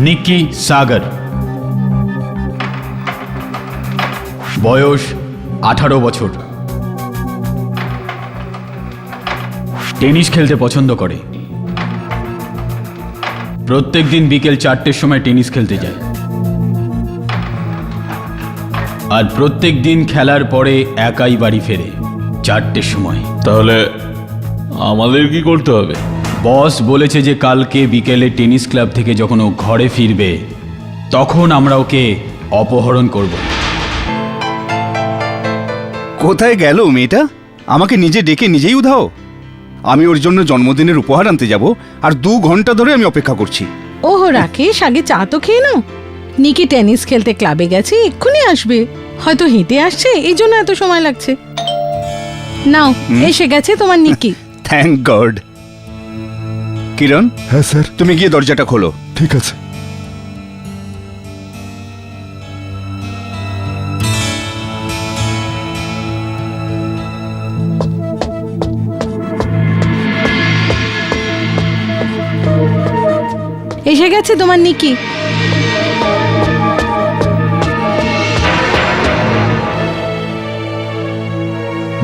নিকি সাগর, বয়স 18 বছর, টেনিস খেলতে পছন্দ করে। প্রত্যেক দিন বিকেল 4টের সময় টেনিস খেলতে যায়, আর প্রত্যেক দিন খেলার পরে একাই বাড়ি ফেরে 4টের সময়। তাহলে আমাদের কি করতে হবে? বস বলেছে যে কালকে বিকেলে টেনিস ক্লাব থেকে যখন ও ঘরে ফিরবে তখন আমরা ওকে অপহরণ করব। কোথায় গেল মেয়েটা? আমাকে নিজে ডেকে নিজেই উধাও। আমি ওর জন্য জন্মদিনের উপহার আনতে যাব, আর 2 ঘন্টা ধরে আমি অপেক্ষা করছি। ওহো রাকেশ, আগে চা তো খেয়ে নাও। নিকি টেনিস খেলতে ক্লাবে গেছে, এক্ষুনি আসবে। হয়তো হেঁটে আসছে, এই জন্য এত সময় লাগছে। নাও, এসে গেছে তোমার নিকি। Thank god. কিরণ, হ্যাঁ স্যার, তুমি গিয়ে দরজাটা খোলো। ঠিক আছে। এসে গেছে তোমার নিকি।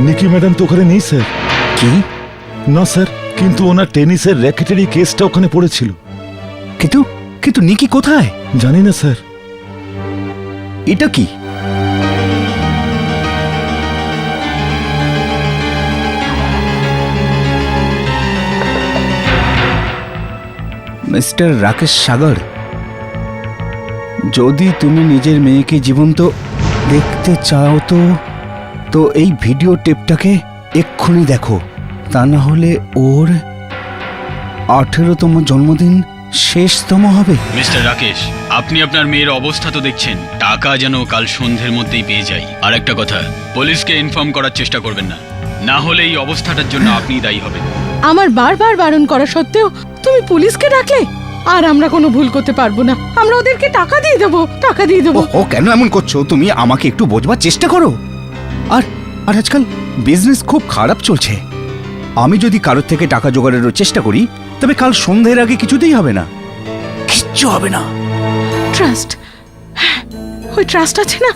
নিকি ম্যাডাম তো ওখানে নেই স্যার। কি? না স্যার, কিন্তু ওনার টেনিসের র্যাকেটেরই কেসটা ওখানে পড়েছিল। কিন্তু কিন্তু নিকি কোথায়? জানি না স্যার। এটা কি? মিস্টার রাকেশ সাগর, যদি তুমি নিজের মেয়েকে জীবন্ত দেখতে চাও তো এই ভিডিও টেপটাকে এক্ষুনি দেখো। তা না হলে ওর 18তম জন্মদিন শেষতম হবে। মিস্টার রাকেশ, আপনি আপনার মেয়ের অবস্থা তো দেখছেন। টাকা যেন কাল সন্ধ্যের মধ্যেই পেয়ে যাই। আর একটা কথা, পুলিশকে ইনফর্ম করার চেষ্টা করবেন না, না হলে এই অবস্থাটার জন্য আপনি দায়ী হবেন। আমার বারবার বারণ করা সত্ত্বেও তুমি পুলিশকে ডাকলে। আর আমরা কোনো ভুল করতে পারবো না, আমরা ওদেরকে টাকা দিয়ে দেবো, টাকা দিয়ে দেবো। ও কেন এমন করছো? তুমি আমাকে একটু বোঝবার চেষ্টা করো। আর আর আজকাল বিজনেস খুব খারাপ চলছে। আমি যদি কারোর থেকে টাকা জোগাড়েরও চেষ্টা করি, তবে কাল সন্ধ্যের আগে কিছুতেই হবে না, কিচ্ছু হবে না। ট্রাস্ট, ওই ট্রাস্ট আছে না,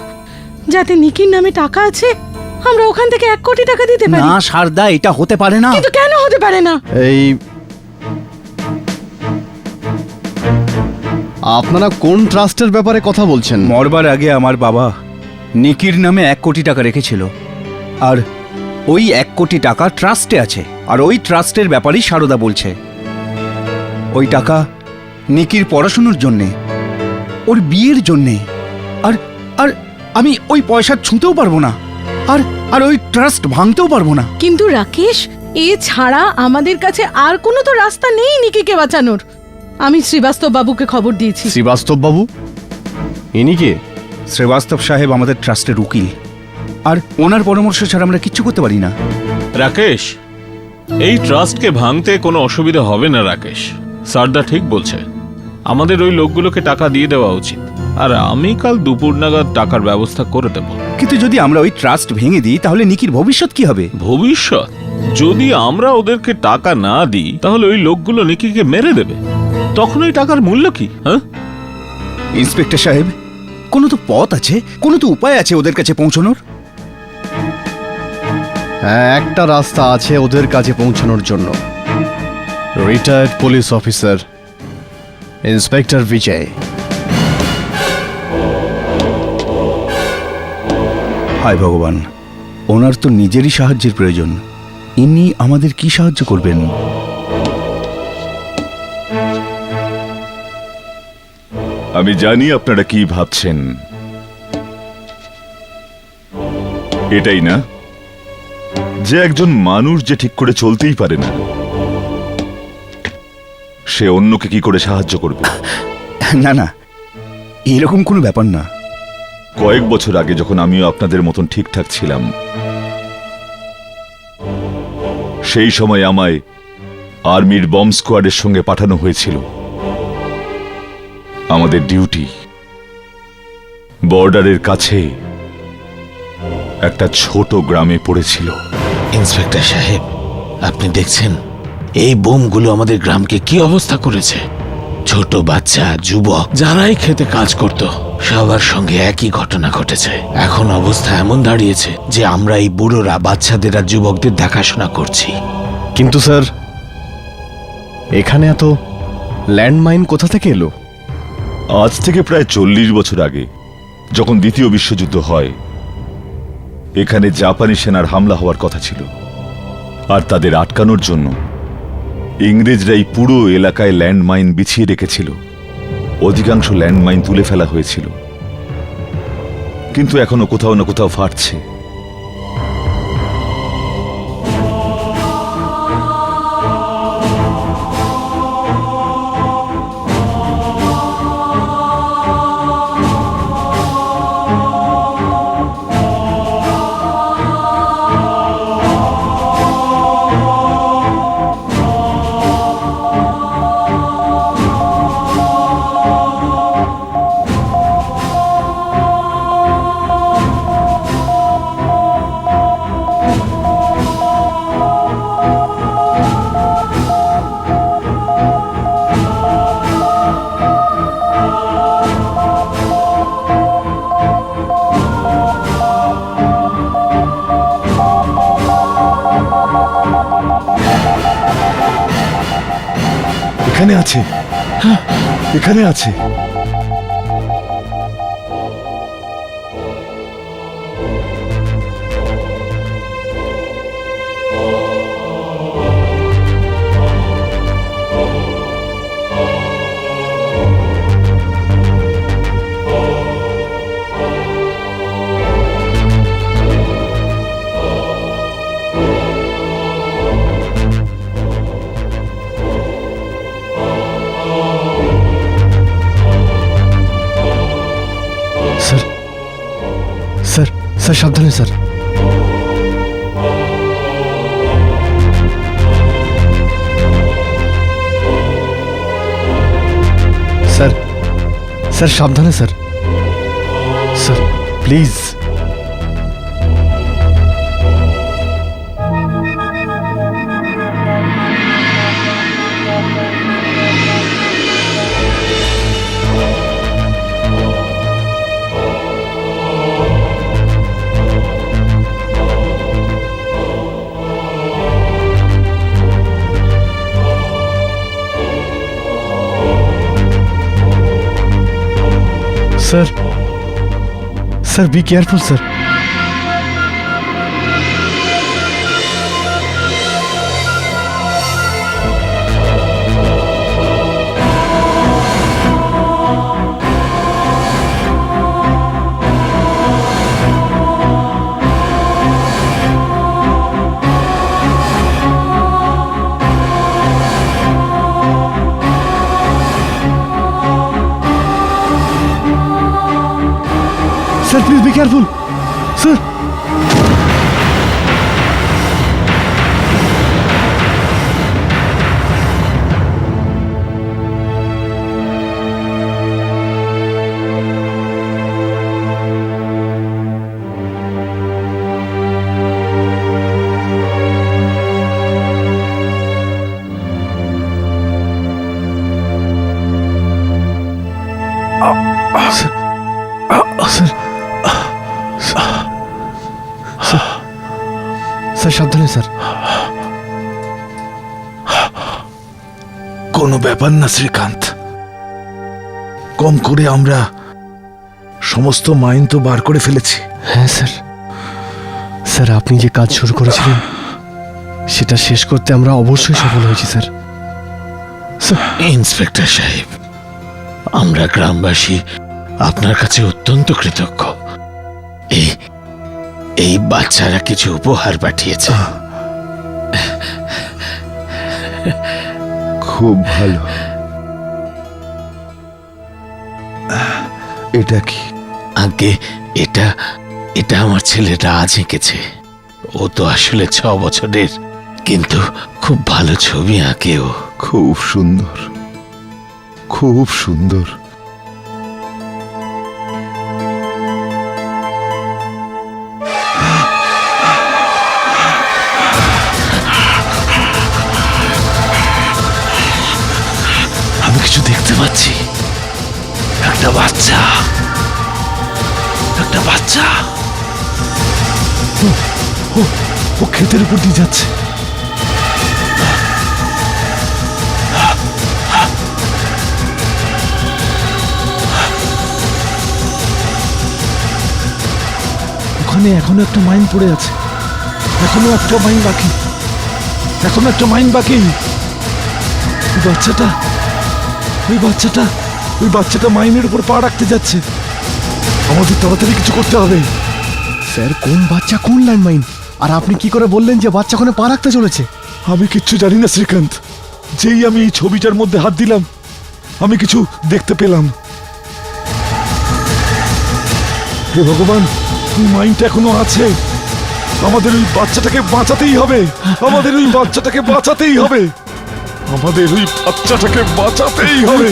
যাতে নিকির নামে টাকা আছে, আমরা ওখান থেকে 1 কোটি টাকা দিতে পারি। না শারদা, এটা হতে পারে না। কিন্তু কেন হতে পারে না? এই আপনারা কোন ট্রাস্টের ব্যাপারে কথা বলছেন? মরবার আগে আমার বাবা নিকির নামে 1 কোটি টাকা রেখেছিল, আর ওই 1 কোটি টাকা ট্রাস্টে আছে। আর ওই ট্রাস্টের ব্যাপারেই সারদা বলছে। ওই টাকা নিকির পড়াশোনার জন্যে, ওর বিয়ের জন্যে। আর আর আমি ওই পয়সা ছুঁতেও পারবো না, আর আর ওই ট্রাস্ট ভাঙতেও পারবো না। কিন্তু রাকেশ, এ ছাড়া আমাদের কাছে আর কোনো তো রাস্তা নেই নিকিকে বাঁচানোর। আমি শ্রীবাস্তব বাবুকে খবর দিয়েছি। শ্রীবাস্তব বাবু? ইনি কে? শ্রীবাস্তব সাহেব আমাদের ট্রাস্টের উকিল, আর ওনার পরামর্শ ছাড়া আমরা কিচ্ছু করতে পারি না। রাকেশ, এই ট্রাস্টকে ভাঙতে কোনো অসুবিধা হবে না রাকেশ। সারদা ঠিক বলছে, আমাদের ওই লোকগুলোকে টাকা দিয়ে দেওয়া উচিত। আর আমি কাল দুপুর নাগাদ টাকার ব্যবস্থা করে দেব। কিন্তু যদি আমরা ওই ট্রাস্ট ভেঙে দিই, তাহলে নিকির ভবিষ্যৎ কি হবে? ভবিষ্যৎ? যদি আমরা ওদেরকে টাকা না দিই, তাহলে ওই লোকগুলো নিকিকে মেরে দেবে। তখন ওই টাকার মূল্য কি? হ্যাঁ ইন্সপেক্টর সাহেব, কোনো তো পথ আছে, কোনো তো উপায় আছে ওদের কাছে পৌঁছানোর। হ্যাঁ, একটা রাস্তা আছে ওদের কাছে পৌঁছানোর জন্য। রিটায়ার্ড পুলিশ অফিসার ইন্সপেক্টর বিজয়। হায় ভগবান, ওনার তো নিজেরই সাহায্যের প্রয়োজন। ইনি আমাদের কি সাহায্য করবেন? আমি জানি আপনারা কি ভাবছেন। এটাই না যে একজন মানুষ যে ঠিক করে চলতেই পারে না, সে অন্যকে কি করে সাহায্য করবে? না না, এরকম কোনো ব্যাপার না। কয়েক বছর আগে যখন আমিও আপনাদের মতন ঠিকঠাক ছিলাম, সেই সময় আমায় আর্মির বম্ব স্কোয়াডের সঙ্গে পাঠানো হয়েছিল। আমাদের ডিউটি বর্ডারের কাছে একটা ছোট গ্রামে পড়েছিল। ইন্সপেক্টর সাহেব, আপনি দেখছেন এই বোমগুলো আমাদের গ্রামকে কি অবস্থা করেছে। ছোট বাচ্চা, যুবক যারাই খেতে কাজ করত, সবার সঙ্গে একই ঘটনা ঘটেছে। এখন অবস্থা এমন দাঁড়িয়েছে যে আমরা এই বুড়োরা বাচ্চাদের আর যুবকদের দেখাশোনা করছি। কিন্তু স্যার, এখানে এত ল্যান্ডমাইন কোথা থেকে এলো? আজ থেকে প্রায় 40 বছর আগে যখন দ্বিতীয় বিশ্বযুদ্ধ হয়, এখানে জাপানি সেনার হামলা হওয়ার কথা ছিল, আর তাদের আটকানোর জন্য ইংরেজরা এই পুরো এলাকায় ল্যান্ডমাইন বিছিয়ে রেখেছিল। অধিকাংশ ল্যান্ডমাইন তুলে ফেলা হয়েছিল, কিন্তু এখনো কোথাও না কোথাও ফাটছে। এখানে আছে, হ্যাঁ, এখানে আছে। স্যার, স্যার, স্যার সাবধানে স্যার। স্যার, স্যার সাবধানে sir. Sir please. Sir, sir, be careful, sir. Sir, please be careful. Sir. Sir. Sir সাবধানে স্যার। কোনো ব্যাপার না শ্রীকান্ত, কম করে আমরা সমস্ত মাইন তো বার করে ফেলেছি। হ্যাঁ স্যার, স্যার আপনি যে কাজ শুরু করেছিলেন সেটা শেষ করতে আমরা অবশ্যই সফল হয়েছি স্যার। ইন্সপেক্টর সাহেব, আমরা গ্রামবাসী আপনার কাছে অত্যন্ত কৃতজ্ঞ। এই বাচ্চারা কিছু উপহার পাঠিয়েছে। খুব ভালো। এটা কি? আগে এটা আমার ছেলেটা আজ এঁকেছে। ও তো আসলে 6 বছরের, কিন্তু খুব ভালো ছবি আঁকে ও। খুব সুন্দর, খুব সুন্দর। আমি কিছু দেখতে পাচ্ছি। একটা বাচ্চা, একটা বাচ্চা। ও ক্ষেতের উপর দিয়ে যাচ্ছে। ওখানে এখনো একটা মাইন পড়ে আছে, এখনো একটা মাইন বাকি, এখনো একটা মাইন বাকি। ওই বাচ্চাটা, ওই বাচ্চাটা, ওই বাচ্চাটা মাইনের উপর পা রাখতে যাচ্ছে। আমাদের তাড়াতাড়ি কিছু করতে হবে। স্যার, কোন বাচ্চা কোন ল্যান্ডমাইন? আর আপনি কি করে বললেন যে বাচ্চা ওখানে পা রাখতে চলেছে? আমি কিচ্ছু জানি না শ্রীকান্ত। যেই আমি এই ছবিটার মধ্যে হাত দিলাম, আমি কিছু দেখতে পেলাম। হে ভগবান, ওই মাইনটা এখনো আছে। আমাদের ওই বাচ্চাটাকে বাঁচাতেই হবে, আমাদের ওই বাচ্চাটাকে বাঁচাতেই হবে, আমাদের ওই বাচ্চাটাকে বাঁচাতেই হবে।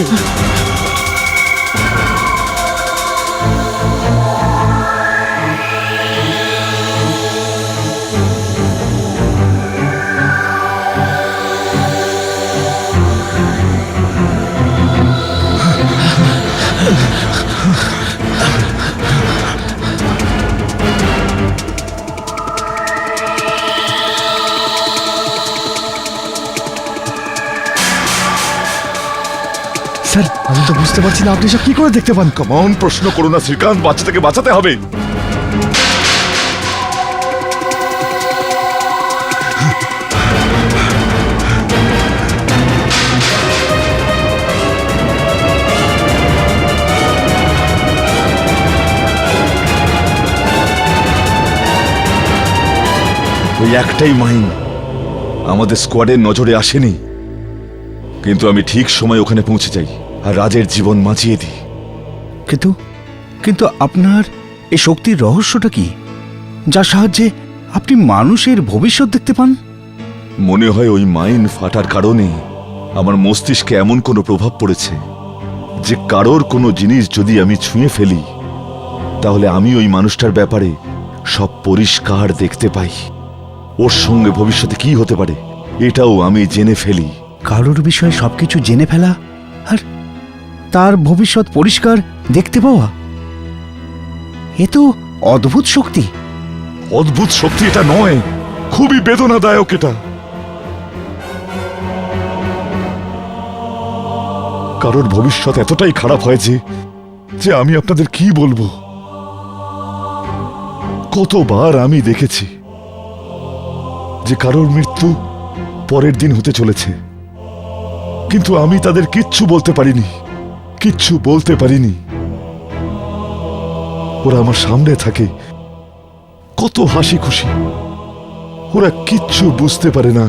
স্যার, আমি তো বুঝতে পারছি না আপনি সব কি করে দেখতে পান। কমন প্রশ্ন করো না শ্রীকান্ত, বাচ্চাটাকে বাঁচাতে হবে। ওই একটাই মাইন আমাদের স্কোয়াডের নজরে আসেনি, কিন্তু আমি ঠিক সময় ওখানে পৌঁছে যাই আর রাজের জীবন বাঁচিয়ে দিই। কিন্তু কিন্তু আপনার এই শক্তির রহস্যটা কি, যার সাহায্যে আপনি মানুষের ভবিষ্যৎ দেখতে পান? মনে হয় ওই মাইন ফাটার কারণে আমার মস্তিষ্কে এমন কোনো প্রভাব পড়েছে যে কারোর কোনো জিনিস যদি আমি ছুঁয়ে ফেলি, তাহলে আমি ওই মানুষটার ব্যাপারে সব পরিষ্কার দেখতে পাই। ওর সঙ্গে ভবিষ্যতে কি হতে পারে এটাও আমি জেনে ফেলি। কারোর বিষয়ে সবকিছু জেনে ফেলা আর তার ভবিষ্যৎ পরিষ্কার দেখতে পাওয়া, এ তো অদ্ভুত শক্তি। অদ্ভুত শক্তি এটা নয়, খুবই বেদনাদায়ক এটা। কারোর ভবিষ্যৎ এতটাই খারাপ হয় যে আমি আপনাদের কি বলবো। কতবার আমি দেখেছি যে কারোর মৃত্যু পরের দিন হতে চলেছে, কিন্তু আমি তাদের কিচ্ছু বলতে পারিনি, কিচ্ছু বলতে পারিনি। ওরা আমার সামনে থাকে, কত হাসি খুশি, ওরা কিচ্ছু বুঝতে পারে না,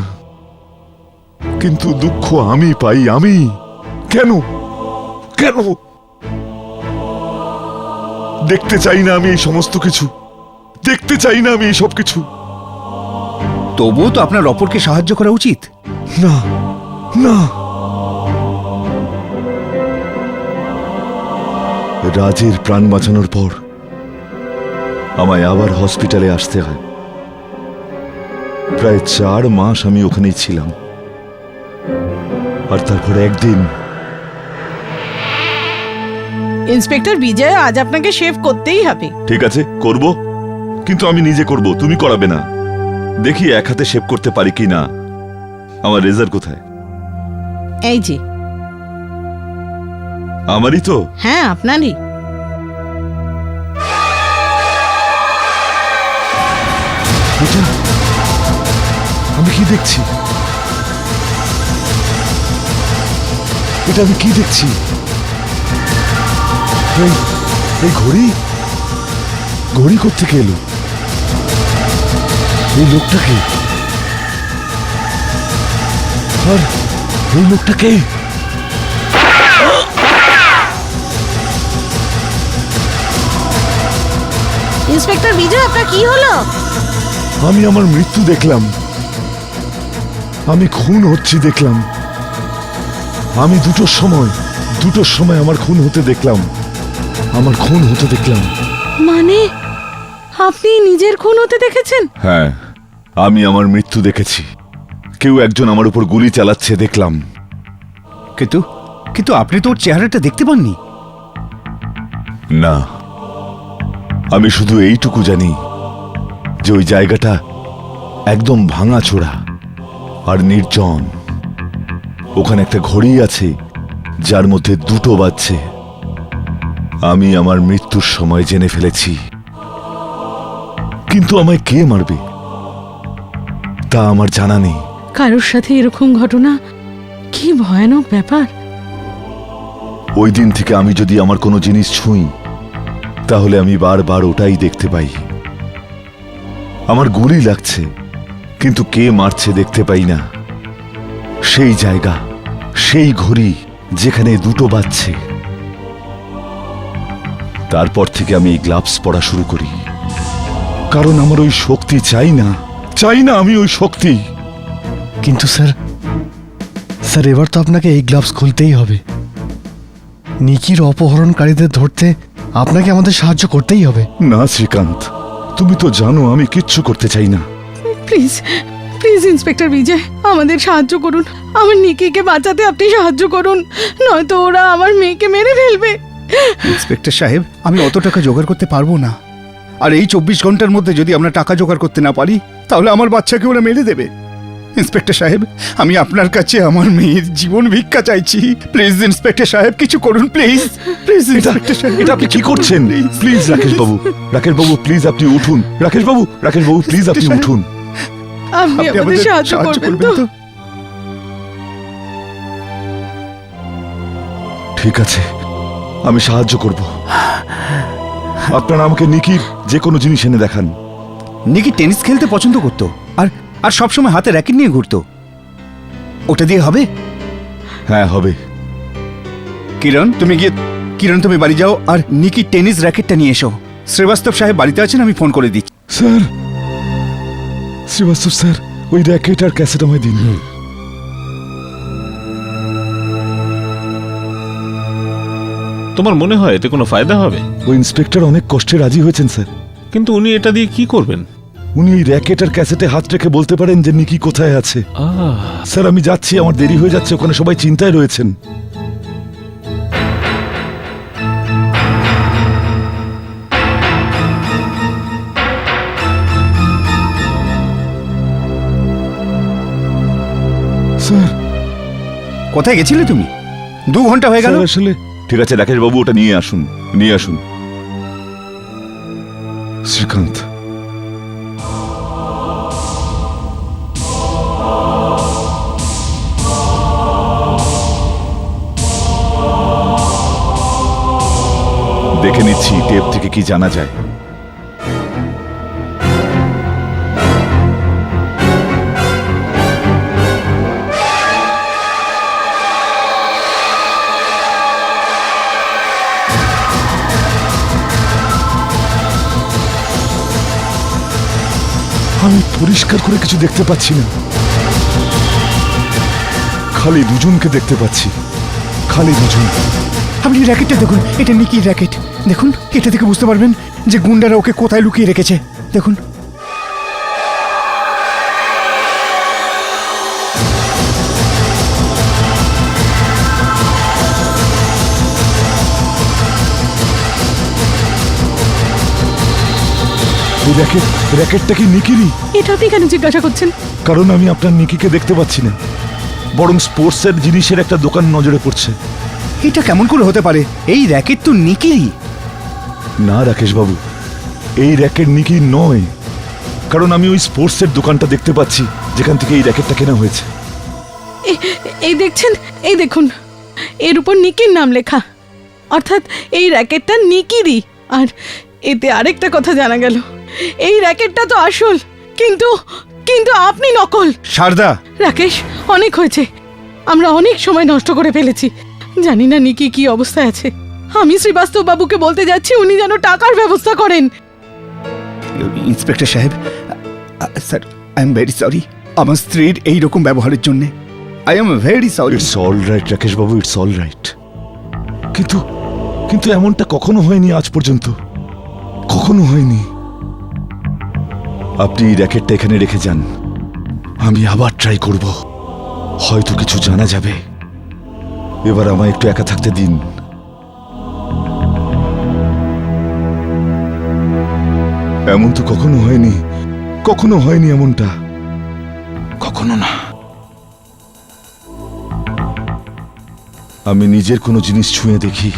কিন্তু দুঃখ আমি পাই। আমি কেন কেন দেখতে চাই না আমি এই সমস্ত কিছু, দেখতে চাই না আমি এই সব কিছু। তবুও তো আপনার অপরকে সাহায্য করা উচিত। না না, রাজের প্রাণ বাঁচানোর পর আমায় আবার হসপিটালে আসতে হয়। প্রায় 4 মাস আমি ওখানেই ছিলাম, আর তারপর একদিন ইন্সপেক্টর বিজয়, আজ আপনাকে শেভ করতেই হবে। ঠিক আছে করব, কিন্তু আমি নিজে করব, তুমি করাবে না। দেখি এক হাতে শেভ করতে পারি কি না। আমার রেজার কোথায়? এই যে। আমারই তো। হ্যাঁ, আপনারই। এটা আমি কি দেখছি? এটা আমি কি দেখছি? এই ঘড়ি, ঘড়ি কোত্থেকে এলো? এই লোকটাকে, আর এই লোকটাকে ইন্সপেক্টর বিজয়, আপনার কি হলো? আমি আমার মৃত্যু দেখলাম, আমি খুন হচ্ছি দেখলাম। আমি দুটোর সময় আমার খুন হতে দেখলাম, আমার খুন হতে দেখলাম। মানে আপনি নিজের খুন হতে দেখেছেন? হ্যাঁ, আমি আমার মৃত্যু দেখেছি। কেউ একজন আমার উপর গুলি চালাচ্ছে দেখলাম। কিন্তু কিন্তু আপনি তো ওর চেহারাটা দেখতে পাননি। না, আমি শুধু এইটুকু জানি যে ওই জায়গাটা একদম ভাঙাচোরা আর নির্জন। ওখানে একটা ঘড়ি আছে যার মধ্যে 2টো বাজছে। আমি আমার মৃত্যুর সময় জেনে ফেলেছি, কিন্তু আমায় কে মারবে তা আমার জানা নেই। কারোর সাথে এরকম ঘটনা, কি ভয়ানক ব্যাপার। ওই দিন থেকে আমি যদি আমার কোনো জিনিস ছুঁই তাহলে আমি বারবার ওটাই দেখতে পাই। আমার গুলি লাগছে, কিন্তু কে মারছে দেখতে পাই না। সেই জায়গা, সেই ঘড়ি যেখানে 2টো বাজছে। তারপর থেকে আমি এই গ্লাভস পরা শুরু করি, কারণ আমার ওই শক্তি চাই না, আমি ওই শক্তি। কিন্তু স্যার এবার তো আপনাকে এই গ্লাভস খুলতেই হবে। নিকির অপহরণকারীদের ধরতে আপনাকে আমাদের সাহায্য করতেই হবে। না শ্রীকান্ত, তুমি তো জানো আমি কিচ্ছু করতে চাই না। প্লিজ প্লিজ ইন্সপেক্টর বিজয়, আমাদের সাহায্য করুন। আমার নিকিকে বাঁচাতে আপনি সাহায্য করুন, নয়তো ওরা আমার মেয়েকে মেরে ফেলবে। ইন্সপেক্টর সাহেব, আমি অত টাকা জোগাড় করতে পারবো না। আর এই 24 ঘন্টার মধ্যে যদি আমরা টাকা জোগাড় করতে না পারি তাহলে আমার বাচ্চাকে ওরা মেরে দেবে। ইন্সপেক্টর সাহেব, আমি আপনার কাছে আমার মেয়ের জীবন ভিক্ষা চাইছি। প্লিজ ইন্সপেক্টর সাহেব, কিছু করুন প্লিজ। প্লিজ ইন্সপেক্টর সাহেব, এটা আপনি কি করছেন? প্লিজ রাকেশ বাবু, প্লিজ আপনি উঠুন। রাকেশ বাবু প্লিজ আপনি উঠুন। আপনি আমাদের সাহায্য করবেন তো? ঠিক আছে, আমি সাহায্য করব। আপনারা আমাকে নিকির যে কোনো জিনিস এনে দেখান। নিকি টেনিস খেলতে পছন্দ করতো, আর আর সবসময় হাতে র্যাকেট নিয়ে ঘুরতো। ওটা দিয়ে হবে? হ্যাঁ হবে। কিরণ তুমি বাড়ি যাও আর নিকি টেনিস র্যাকেটটা নিয়ে এসো। শ্রীবাস্তব সাহেব বাড়িতে আছেন, আমি ফোন করে দিচ্ছি। স্যার, শ্রীবাস্তব স্যার, ওই র্যাকেট আর ক্যাসেট আমায় দিন। তোমার মনে হয় এতে কোনো ফায়দা হবে? ওই ইন্সপেক্টর অনেক কষ্টে রাজি হয়েছেন স্যার। কিন্তু উনি এটা দিয়ে কি করবেন? উনি এই র্যাকেট আর ক্যাসেটে হাত রেখে বলতে পারেন যে নিকি কোথায় আছে। স্যার আমি যাচ্ছি, আমার দেরি হয়ে যাচ্ছে, ওখানে সবাই চিন্তায় রয়েছেন। স্যার, কোথায় গেছিলে তুমি? 2 ঘন্টা হয়ে গেল। স্যার, আসলে ঠিক আছে রাকেশ বাবু, ওটা নিয়ে আসুন। শ্রীকান্ত, দেখে নিচ্ছি টেপ থেকে কি জানা যায়। আমি পরিষ্কার করে কিছু দেখতে পাচ্ছি না, খালি দুজনকে দেখতে পাচ্ছি, খালি দুজন। আপনি র্যাকেটটা দেখুন, এটা নিকির র্যাকেট। দেখুন, এটা থেকে বুঝতে পারবেন যে গুন্ডারা ওকে কোথায় লুকিয়ে রেখেছে। দেখুন, র্যাকেটটা কি নিকিরই? এটা আপনি কেন জিজ্ঞাসা করছেন? কারণ আমি আপনার নিকিকে দেখতে পাচ্ছি না, বরং স্পোর্টসের জিনিসের একটা দোকান নজরে পড়ছে। এটা কেমন করে হতে পারে? এই র্যাকেট তো নিকিরই। না রাকেশ বাবু, এই র্যাকেট নিকির নয়, কারণ আমি ওই স্পোর্টসের দোকানটা দেখতে পাচ্ছি যেখান থেকে এই র্যাকেটটা কেনা হয়েছে। এই দেখছেন, এই দেখুন, এর উপর নিকির নাম লেখা, অর্থাৎ এই র্যাকেটটা নিকিরই। আর এতে আরেকটা কথা জানা গেল, এই র্যাকেটটা তো আসল, কিন্তু কিন্তু আপনি নকল। শারদা, রাকেশ, অনেক হয়েছে, আমরা অনেক সময় নষ্ট করে ফেলেছি। জানি না নিকি কি অবস্থায় আছে। আমি শ্রীবাস্তব বাবুকে বলতে যাচ্ছি উনি যেন টাকার ব্যবস্থা করেন। ইন্সপেক্টর সাহেব, sir, I am very sorry আমার স্ত্রীর এই রকম ব্যবহারের জন্য। I am very sorry. It's all right Rakesh Babu, it's all right. কিন্তু এমনটা কখনো হয়নি আজ পর্যন্ত, কখনো হয়নি। আপনি এই র্যাকেটটা এখানে রেখে যান, আমি আবার ট্রাই করব, হয়তো কিছু জানা যাবে। এবার আমায় একটু একা থাকতে দিন। এমন তো কখনো হয়নি, কখনো হয়নি এমনটা, কখনো না। আমি নিজের কোনো জিনিস ছুঁয়ে দেখি,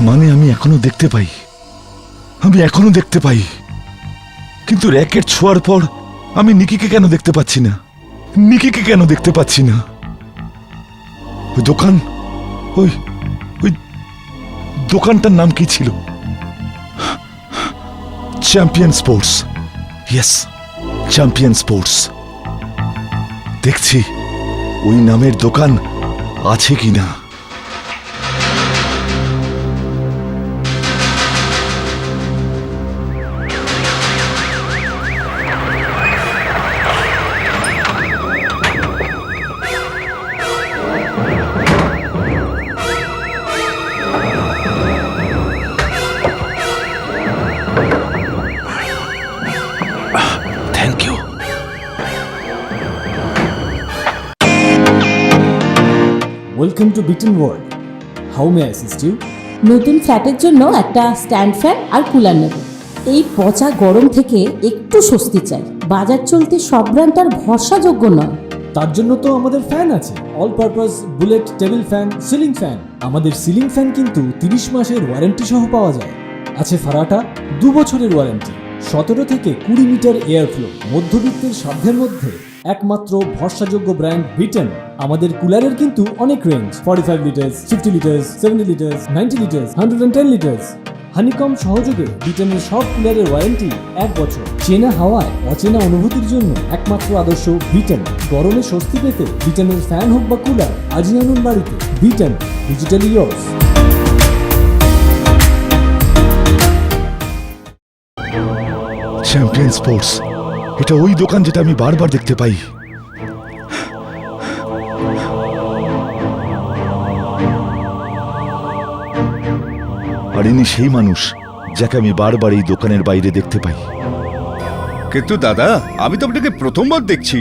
মানে আমি এখনো দেখতে পাই, আমি এখনো দেখতে পাই। কিন্তু র্যাকেট ছোঁয়ার পর আমি নিকিকে কেন দেখতে পাচ্ছি না? নিকিকে কেন দেখতে পাচ্ছি না? ওই দোকান, ওই ওই দোকানটার নাম কি ছিল? Champion sports. Yes, champion sports. দেখছি ওই নামের দোকান আছে কিনা। Thank you. Welcome to Bitten world. How may I assist you? নতুন ফ্ল্যাটের জন্য একটা স্ট্যান্ড ফ্যান আর কুলার নেব। এই পচা গরম থেকে একটু স্বস্তি চাই। বাজার চলতে সব ব্র্যান্ড আর ভরসাযোগ্য নয়। তার জন্য তো আমাদের ফ্যান আছে, all purpose bullet table fan, ceiling fan. আমাদের সিলিং ফ্যান কিন্তু 30 মাসের ওয়ারেন্টি সহ পাওয়া যায়। আছে ফারাটা 2 বছরের ওয়ারেন্টি, 17 থেকে 20 মিটার এয়ার ফ্লো। মধ্যবিত্তের সাধ্যের মধ্যে একমাত্র ভরসাযোগ্য ব্র্যান্ড বিটেন। আমাদের কুলারের কিন্তু অনেক range, 45 litres, 50 litres, 70 litres, 90 litres, 110 litres. Honeycomb সহযোগে বিটেনের সব কুলারের ওয়ারেন্টি 1 বছর। চেনা হাওয়ায় অচেনা অনুভূতির জন্য একমাত্র আদর্শ বিটেন। গরমে স্বস্তি পেতে বিটেনের ফ্যান হোক বা কুলার, আজই আনুন বাড়িতে। Beaten, digitally years. Champion sports, এটা ওই দোকান যেটা আমি বারবার দেখতে পাই। আর ইনি সেই মানুষ যাকে আমি বারবার এই দোকানের বাইরে দেখতে পাই। কিন্তু দাদা, আমি তো আপনাকে প্রথমবার দেখছি।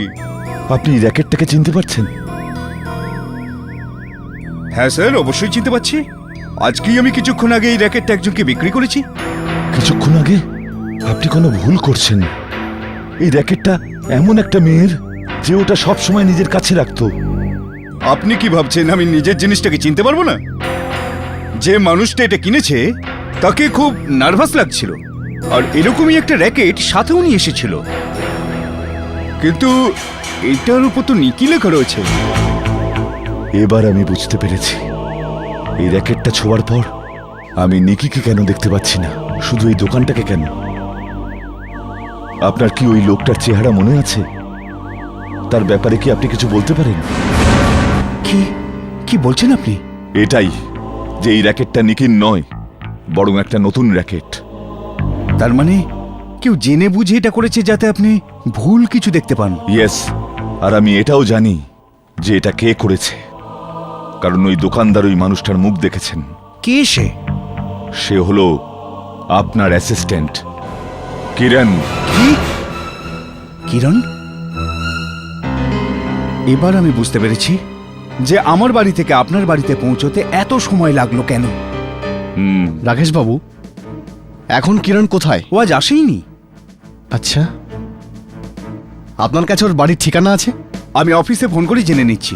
আপনি এই র্যাকেটটাকে চিনতে পারছেন? হ্যাঁ স্যার, অবশ্যই চিনতে পারছি। আজকেই আমি কিছুক্ষণ আগে এই র্যাকেটটা একজনকে বিক্রি করেছি। কিছুক্ষণ আগে? আপনি কোনো ভুল করছেন। এই র্যাকেটটা এমন একটা মেয়ের যে ওটা সবসময় নিজের কাছে রাখতো। আপনি কি ভাবছেন আমি নিজের জিনিসটাকে চিনতে পারবো না? যে মানুষটা এটা কিনেছে তাকে খুব নার্ভাস লাগছিল, আর এরকমই একটা র্যাকেট সাথেও নিয়ে এসেছিল। কিন্তু এটার উপর তো নিকি লেখা রয়েছে। এবার আমি বুঝতে পেরেছি এই র্যাকেটটা ছোঁয়ার পর আমি নিকিকে কেন দেখতে পাচ্ছি না, শুধু এই দোকানটাকে কেন। আপনার কি ওই লোকটার চেহারা মনে আছে? তার ব্যাপারে কি আপনি কিছু বলতে পারেন? কি কি বলছেন আপনি? এটাই, যে এই র্যাকেটটা নিকির নয়, বরং একটা নতুন র্যাকেট। তার মানে কেউ জেনে বুঝে এটা করেছে যাতে আপনি ভুল কিছু দেখতে পান। ইয়েস, আর আমি এটাও জানি যে এটা কে করেছে, কারণ ওই দোকানদার ওই মানুষটার মুখ দেখেছেন। কে সে? সে হলো আপনার অ্যাসিস্ট্যান্ট কিরণ। কি? কিরণ? এবার আমি বুঝতে পেরেছি যে আমার বাড়ি থেকে আপনার বাড়িতে পৌঁছতে এত সময় লাগলো কেন। রাকেশ বাবু, এখন কিরণ কোথায়? ও আজ আসেইনি। আচ্ছা, আপনার কাছে ওর বাড়ির ঠিকানা আছে? আমি অফিসে ফোন করে জেনে নিচ্ছি।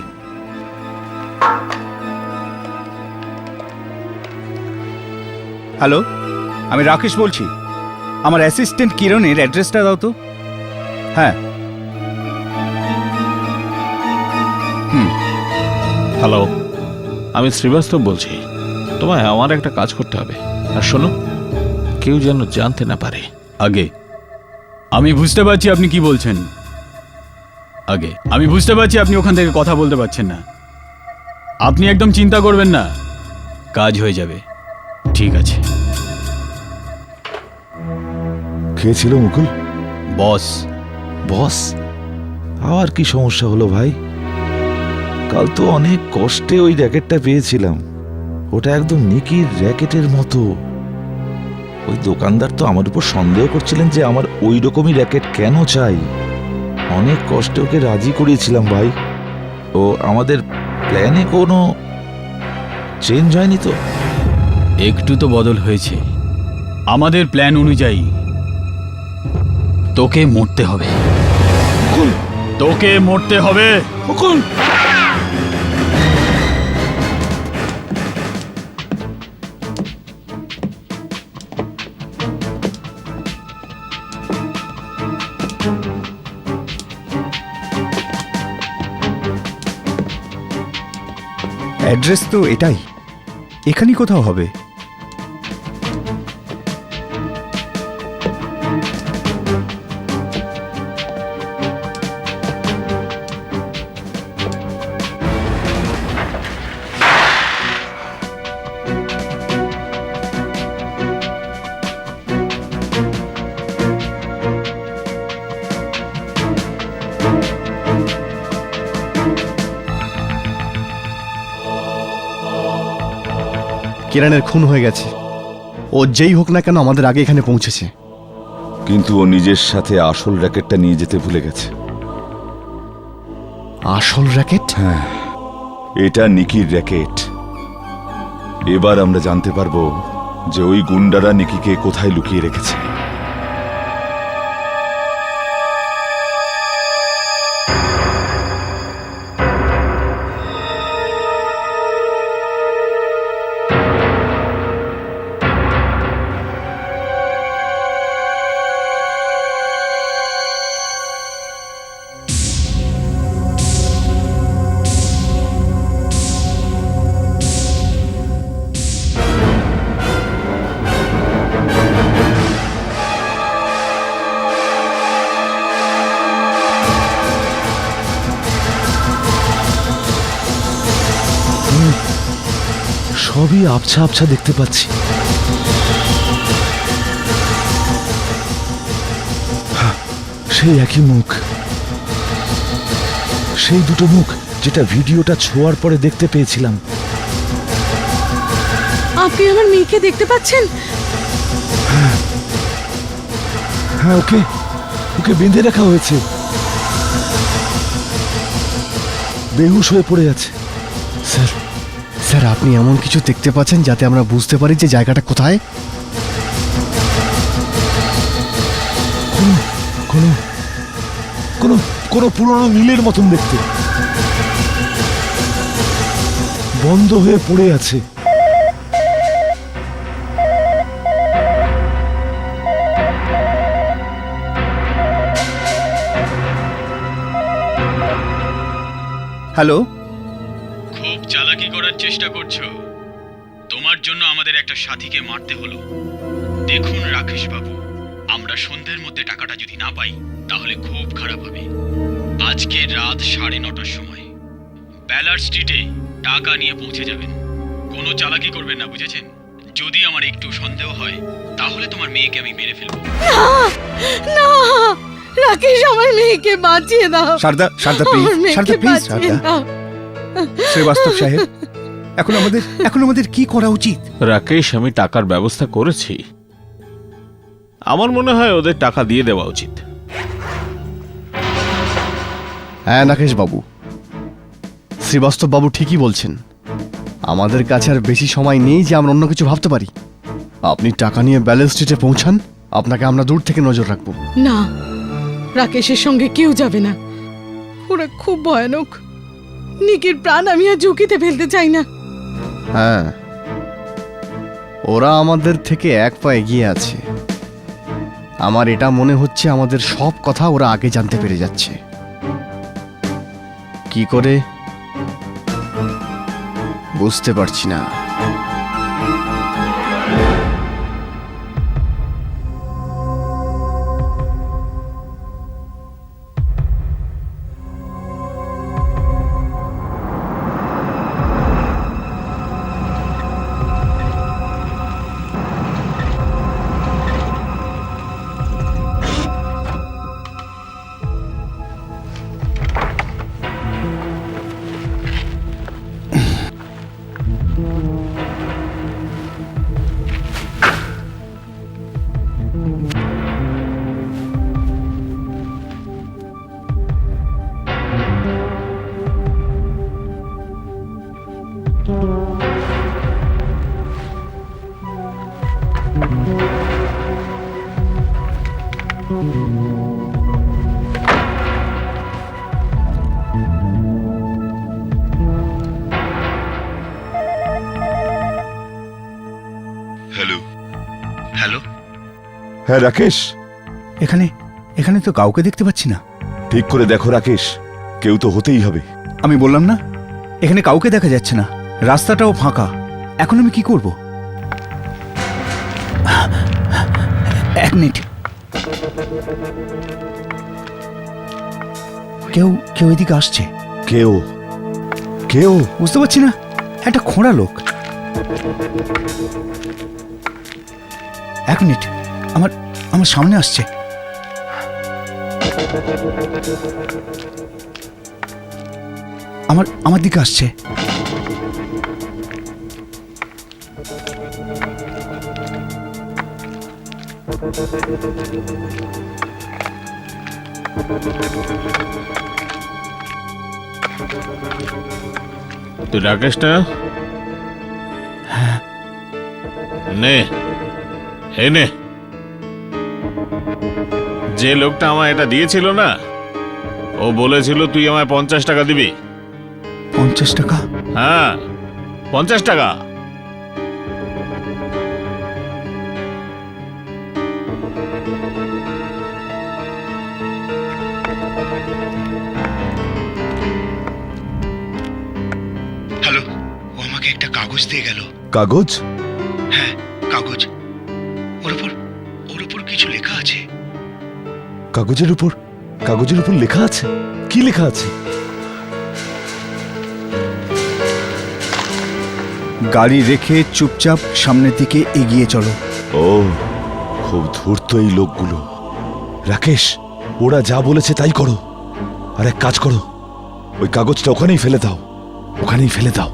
হ্যালো, আমি রাকেশ বলছি। আমার অ্যাসিস্ট্যান্ট কিরণের অ্যাড্রেসটা দাও তো। হ্যাঁ। হ্যালো, আমি শ্রীবাস্তব বলছি। তোমায় আমার একটা কাজ করতে হবে, আর শোনো, কেউ যেন জানতে না পারে। আগে আমি বুঝতে পারছি আপনি কি বলছেন। আগে আমি বুঝতে পারছি আপনি ওখান থেকে কথা বলতে পারছেন না। আপনি একদম চিন্তা করবেন না, কাজ হয়ে যাবে। ঠিক আছে। কে ছিল মুকুল? বস। বস? আবার কি সমস্যা হলো ভাই? কাল তো অনেক কষ্টে ওই র্যাকেটটা পেয়েছিলাম। ওটা একদম নিকির র্যাকেটের মতো। ওই দোকানদার তো আমার উপর সন্দেহ করছিলেন যে আমার ওই রকমই র্যাকেট কেন চাই। অনেক কষ্টে ওকে রাজি করিয়েছিলাম ভাই। ও আমাদের প্ল্যানে কোনো চেঞ্জ হয়নি তো? একটু তো বদল হয়েছে। আমাদের প্ল্যান অনুযায়ী তোকে মরতে হবে। তোকে মরতে হবে। মুকুল! অ্যাড্রেস তো এটাই, এখানেই কোথাও হবে। কিরণের খুন হয়ে গেছে। ও যেই হোক না কেন আমাদের আগে এখানে পৌঁছেছে। কিন্তু ও নিজের সাথে আসল র্যাকেটটা নিয়ে যেতে ভুলে গেছে। আসল র্যাকেট? হ্যাঁ, এটা নিকির র্যাকেট। এবার আমরা জানতে পারবো যে ওই গুন্ডারা নিকিকে কোথায় লুকিয়ে রেখেছে। সবই আবছা আবছা দেখতে পাচ্ছি। সেই একই মুখ, সেই দুটো মুখ যেটা ভিডিওটা ছোঁয়ার পরে দেখতে পেয়েছিলাম। আপনি আমার মেয়েকে দেখতে পাচ্ছেন? হ্যাঁ, ওকে ওকে বেঁধে রাখা হয়েছে, বেহুশ হয়ে পড়ে আছে। স্যার, স্যার আপনি এমন কিছু দেখতে পাচ্ছেন যাতে আমরা বুঝতে পারি যে জায়গাটা কোথায়? কোনো কোনো কোনো পুরনো মিলের মতন দেখতে, বন্ধ হয়ে পড়ে আছে। হ্যালো, খুব চালাকি করার চেষ্টা করছো। তোমার জন্য আমাদের একটা সাথীকে মারতে হলো। দেখুন রাকেশ বাবু, আমরা সন্ধ্যের মধ্যে টাকাটা যদি না পাই তাহলে খুব খারাপ হবে। আজকে রাত 9:30টার সময় ব্যালার স্ট্রিটে টাকা নিয়ে পৌঁছে যাবেন। কোনো চালাকি করবেন না, বুঝেছেন? যদি আমার একটু সন্দেহ হয় তাহলে তোমার মেয়েকে আমি মেরে ফেলবো। না, রাকেশ, আমার মেয়েকে বাঁচিয়ে দাও। শারদা, শারদা প্লিজ, আমার মেয়েকে শারদা প্লিজ, বাঁচিয়ে শারদা। দাও। শ্রীবাস্তব সাহেব, এখন আমাদের কি করা উচিত? রাকেশ, আমি টাকার ব্যবস্থা করেছি। আমার মনে হয় ওদের টাকা দিয়ে দেওয়া উচিত। হ্যাঁ রাকেশ বাবু, শ্রীবাস্তব বাবু ঠিকই বলছেন। আমাদের কাছে আর বেশি সময় নেই যে আমরা অন্য কিছু ভাবতে পারি। আপনি টাকা নিয়ে ব্যালেন্স স্ট্রিটে পৌঁছান, আপনাকে আমরা দূর থেকে নজর রাখবো। না, রাকেশের সঙ্গে কেউ যাবে না। ওরা খুব ভয়ানক। নিকির প্রাণ আমি আর ঝুঁকিতে ফেলতে চাই না। হ্যাঁ, ওরা আমাদের থেকে এক পা এগিয়ে আছে। আমার এটা মনে হচ্ছে আমাদের সব কথা ওরা আগে জানতে পেরে যাচ্ছে। কি করে বুঝতে পারছি না। হ্যালো, হ্যাঁ রাকেশ, এখানে এখানে তো কাউকে দেখতে পাচ্ছি না। ঠিক করে দেখো রাকেশ, কেউ তো হতেই হবে। আমি বললাম না, এখানে কাউকে দেখা যাচ্ছে না, রাস্তাটাও ফাঁকা। এখন আমি কি করব? এক মিনিট, কেউ কেউ এদিকে আসছে। কেউ কেউ বুঝতে পারছি না, একটা খোঁড়া লোক। এক মিনিট, আমার আমার সামনে আসছে। আমার দিকে আসছে। তুই রাকেশ না? নে, এই নে। যে লোকটা আমায় এটা দিয়েছিল না, ও বলেছিল তুই আমায় 50 টাকা দিবি। 50 টাকা? হ্যাঁ, 50 টাকা। হ্যালো, ও আমাকে একটা কাগজ দিয়ে গেল। কাগজ? হ্যাঁ, কাগজ। ওর উপর কিছু লেখা আছে। কাগজের উপর লেখা আছে? কি লেখা আছে? গাড়ি রেখে চুপচাপ সামনের দিকে এগিয়ে চলো। ও, খুব ধূর্ত এই লোকগুলো। রাকেশ, ওরা যা বলেছে তাই করো। আর এক কাজ করো, ওই কাগজটা ওখানেই ফেলে দাও, ওখানেই ফেলে দাও।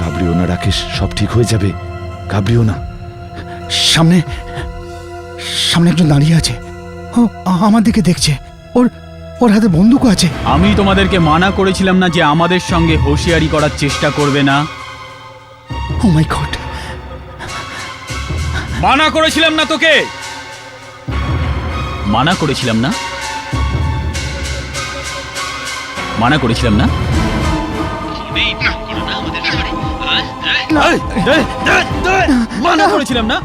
ঘাবড়িও না রাকেশ, সব ঠিক হয়ে যাবে, ঘাবড়িও না। সামনে সামনে একজন দাঁড়িয়ে আছে, ও আমার দিকে দেখছে। ওর হাতে বন্দুকও আছে। আমি তোমাদেরকে মানা করেছিলাম না যে আমাদের সঙ্গে হুঁশিয়ারি করার চেষ্টা করবে না? ও মাই গড, মানা করেছিলাম না তোকে? মানা করেছিলাম না? মানা করেছিলাম না? মানা করেছিলাম না?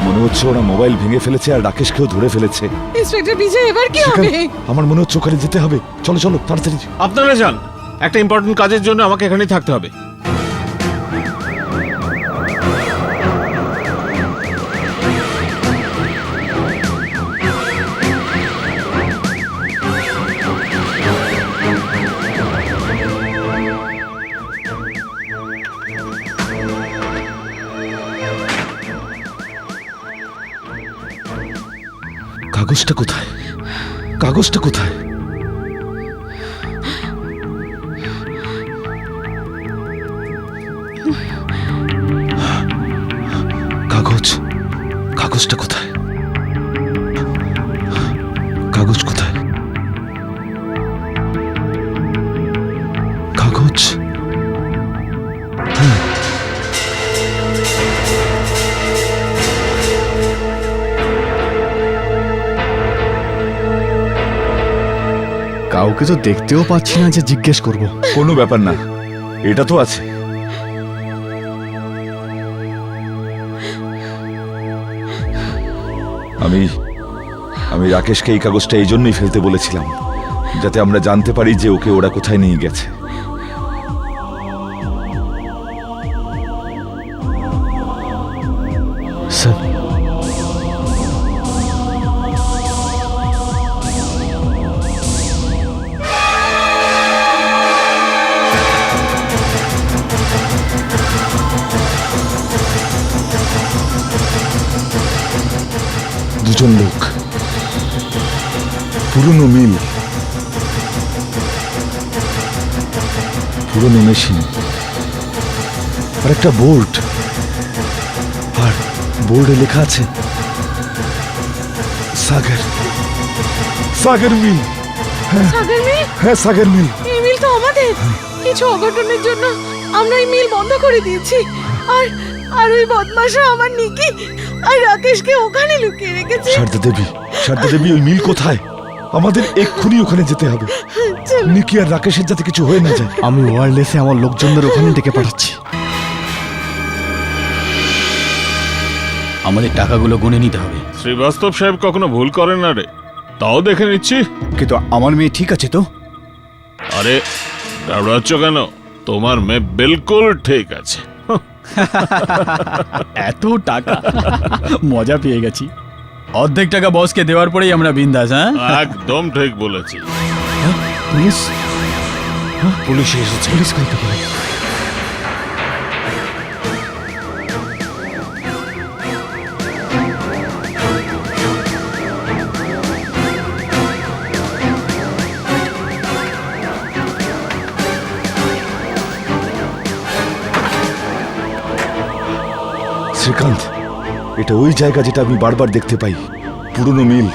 মনে হচ্ছে ওরা মোবাইল ভেঙে ফেলেছে আর রাকেশকেও ধরে ফেলেছে। ইন্সপেক্টর বিজয়, এবার কি হবে? আমার মনে হচ্ছে ওখানে যেতে হবে। চলো চলো তাড়াতাড়ি। আপনারা যান, একটা ইম্পর্টেন্ট কাজের জন্য আমাকে এখানেই থাকতে হবে। কাগজটা কোথায়? কাগজটা কোথায়? কাগজটা কোথায়? কাগজ কোথায়? কাগজ? কাউকে তো দেখতেও পাচ্ছি না যে জিজ্ঞেস করব। কোনো ব্যাপার না, এটা তো আছে। আমি রাকেশকে এই কাগজটা এই জন্যই ফেলতে বলেছিলাম, যাতে আমরা জানতে পারি যে ওকে ওরা কোথায় নিয়ে গেছে। স্যার, দুজন লোক, পুরনো মিল, পুরনো মেশিন, আর একটা বোর্ড, আর বোর্ডে লেখা আছে সাগর মিল। সাগর মিল? হ্যাঁ সাগর মিল। এই মিল তো আমাদের। কিছু অঘটনের জন্য আমরা এই মিল বন্ধ করে দিয়েছি। আর আর ওই বদমাশা আমার নিকি আর রাকেশকে ওখানে লুকিয়ে রেখেছে। শারদা দেবী ওই মিল কোথায়? আমাদের এক্ষুনি ওখানে যেতে হবে। নিকি আর রাকেশের যাতে কিছু হয়ে না যায়। আমি ওয়্যারলেসে আমার লোকজনদের ওখানে ডেকে পাঠাচ্ছি। আমাদের টাকাগুলো গুনে নিতে হবে। শ্রীবাস্তব সাহেব কখনো ভুল করেন না রে, তাও দেখে নিচ্ছি। কিন্তু আমার মেয়ে ঠিক আছে তো? আরে ঘাবড়াচ্ছ কেন? তোমার মেয়ে বিলকুল ঠিক আছে। এত টাকা, মজা পেয়ে গেছি। অর্ধেক টাকা বসকে দেওয়ার পরেই আমরা বিন্দাস। হ্যাঁ, একদম ঠিক বলেছি। পুলিশ? পুলিশ এসেছে। পুলিশ কালকে বলে। শ্রীকান্ত, এটা ওই জায়গা যেটা আমি বারবার দেখতে পাই। পুরনো মিল।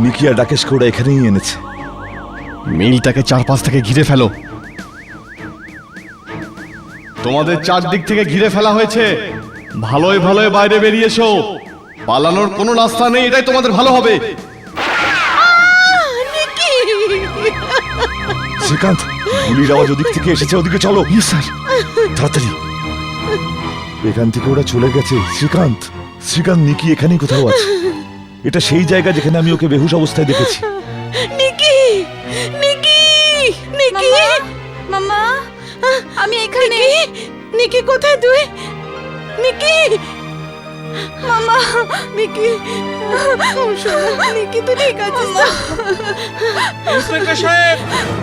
নিকি আর রাকেশকে ওরা এখানেই এনেছে। মিলটাকে চারপাশ থেকে ঘিরে ফেলো। তোমাদের চারদিক থেকে ঘিরে ফেলা হয়েছে। ভালোই ভালোই বাইরে বেরিয়ে এসো। পালানোর কোনো রাস্তা নেই, এটাই তোমাদের ভালো হবে। শ্রীকান্ত, গুলির আওয়াজ ওদিক থেকে এসেছে, ওদিকে চলো। স্যার, তাড়াতাড়ি। এখান থেকে ওরা চলে গেছে। শ্রীকান্ত, নিকি এখানেই কোথাও আছে। এটা সেই জায়গা যেখানে আমি ওকে বেহুশ অবস্থায় দেখেছি। নিকি, নিকি, নিকি, মামা আমি এখানে। নিকি কোথায় তুই? নিকি, মামা নিকি, নিকি তুই ঠিক আছিস তো? ইন্সপেক্টর সাহেব,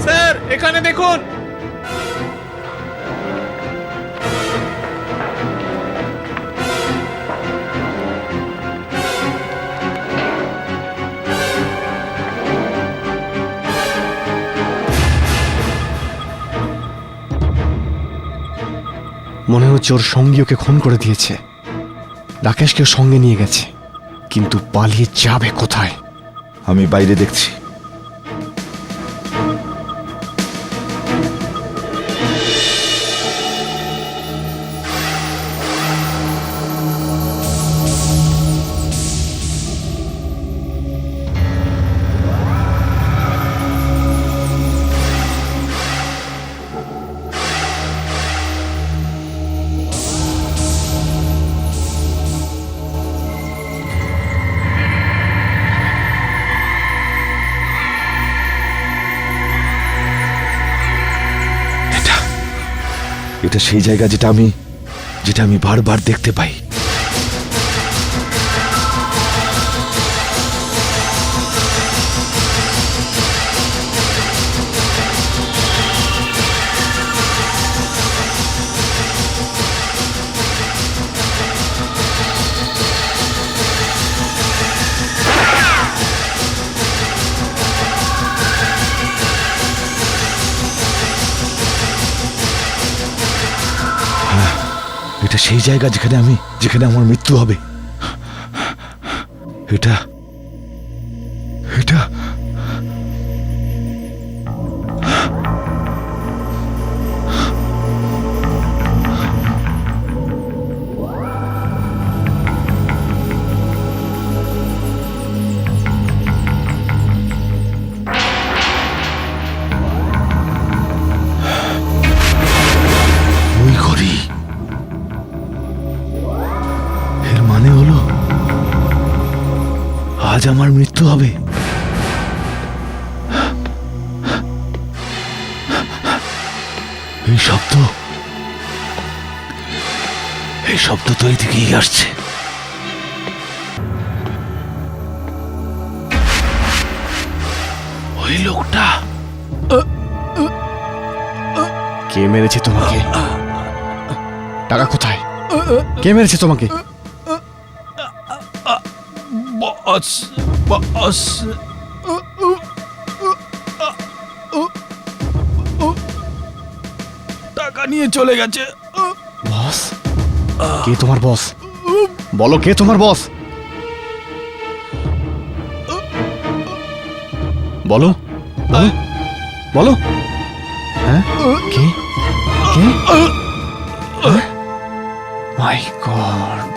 স্যার এখানে দেখুন। মনে হচ্ছে ওর সঙ্গী ওকে খুন করে দিয়েছে। রাকেশকে সঙ্গে নিয়ে গেছে, কিন্তু পালিয়ে যাবে কোথায়? আমি বাইরে দেখছি। এটা সেই জায়গা যেটা আমি বারবার দেখতে পাই। এটা সেই জায়গা যেখানে আমার মৃত্যু হবে। এটা এটা ওই ঘড়ি। এর মানে হলো আজ আমার মৃত্যু হবে। এই শব্দ তো এই দিকেই আসছে। ওই লোকটা। কে মেরেছে তোমাকে? টাকা কোথায়? কে মেরেছে তোমাকে? বস টাকা নিয়ে চলে গেছে। বস? কে তোমার বস? বলো কে তোমার বস? বলো। বলো বলো হ্যাঁ কে কে মাই গড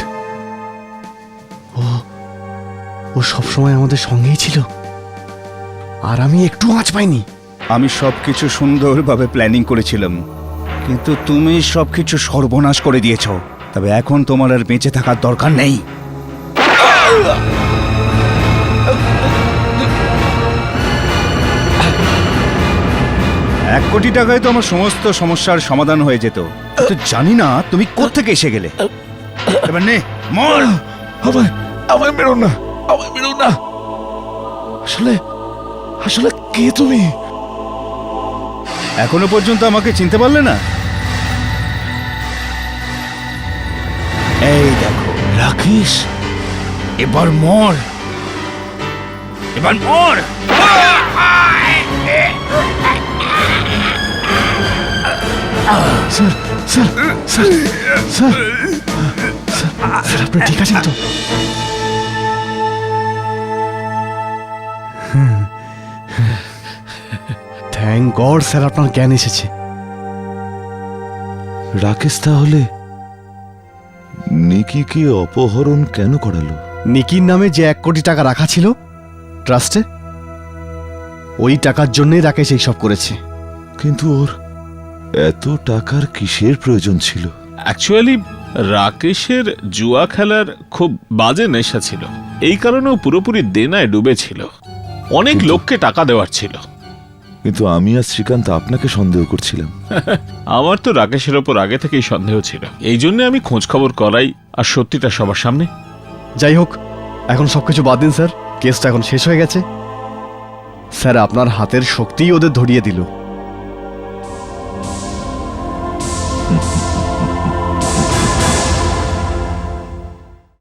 ও ও সবসময় আমাদের সঙ্গেই ছিল আর আমি একটু আঁচ পাইনি। আমি সবকিছু সুন্দরভাবে প্ল্যানিং করেছিলাম, কিন্তু তুমি সবকিছু সর্বনাশ করে দিয়েছো। তবে এখন তোমার আর বেঁচে থাকার দরকার নেই। 1 কোটি টাকায় তো আমার সমস্ত সমস্যার সমাধান হয়ে যেত, কিন্তু জানি না তুমি কোত্থেকে এসে গেলে। এবার নে মর। আমায় মেরো না, আমায় মেরো না। আসলে আসলে কে তুমি? এখনো পর্যন্ত আমাকে চিনতে পারলে না? এই দেখো রাকেশ। এবার মর, এবার মর। Sir sir sir sir sir আপনি ঠিক আছেন তো? থ্যাংক গড স্যার আপনার জ্ঞান এসেছে। রাকেশ তাহলে নিকিকে অপহরণ কেন করালো? নিকির নামে যে 1 কোটি টাকা রাখা ছিল ট্রাস্টে, ওই টাকার জন্যই রাকেশ এইসব করেছে। কিন্তু ওর এত টাকার কিসের প্রয়োজন ছিল? অ্যাকচুয়ালি রাকেশের জুয়া খেলার খুব বাজে নেশা ছিল, এই কারণেও পুরোপুরি দেনায় ডুবেছিল। অনেক লোককে টাকা দেওয়ার ছিল। কিন্তু আমি আর শ্রীকান্ত আপনাকে সন্দেহ করছিলাম। আমার তো রাকেশের ওপর আগে থেকেই সন্দেহ ছিল, এই জন্য আমি খোঁজ খবর করাই আর সত্যিটা সবার সামনে। যাই হোক, এখন সবকিছু বাদ দিন স্যার, কেসটা এখন শেষ হয়ে গেছে। স্যার আপনার হাতের শক্তিই ওদের ধরিয়ে দিল।